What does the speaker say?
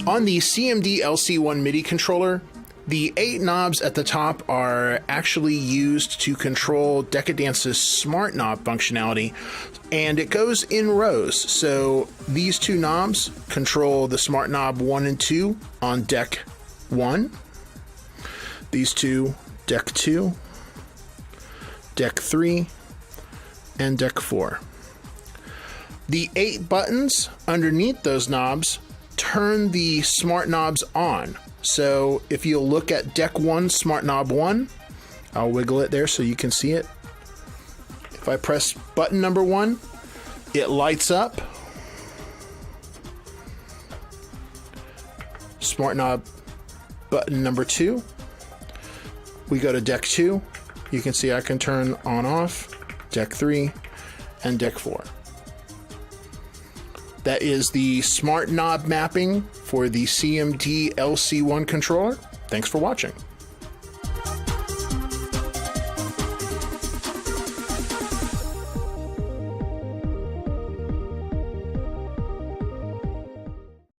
On the CMD LC-1 MIDI controller, the 8 knobs at the top are actually used to control Deckadance's smart knob functionality, and it goes in rows. So these 2 knobs control the smart knob 1 and 2 on deck 1. These 2, deck 2, deck 3, and deck 4. The 8 buttons underneath those knobs turn the smart knobs on. So if you'll look at deck 1, smart knob 1, I'll wiggle it there so you can see it. If I press button number 1, it lights up. Smart knob button number 2. We go to deck 2. You can see I can turn on off, deck 3, and deck 4. That is the smart knob mapping for the CMD LC-1 controller. Thanks for watching.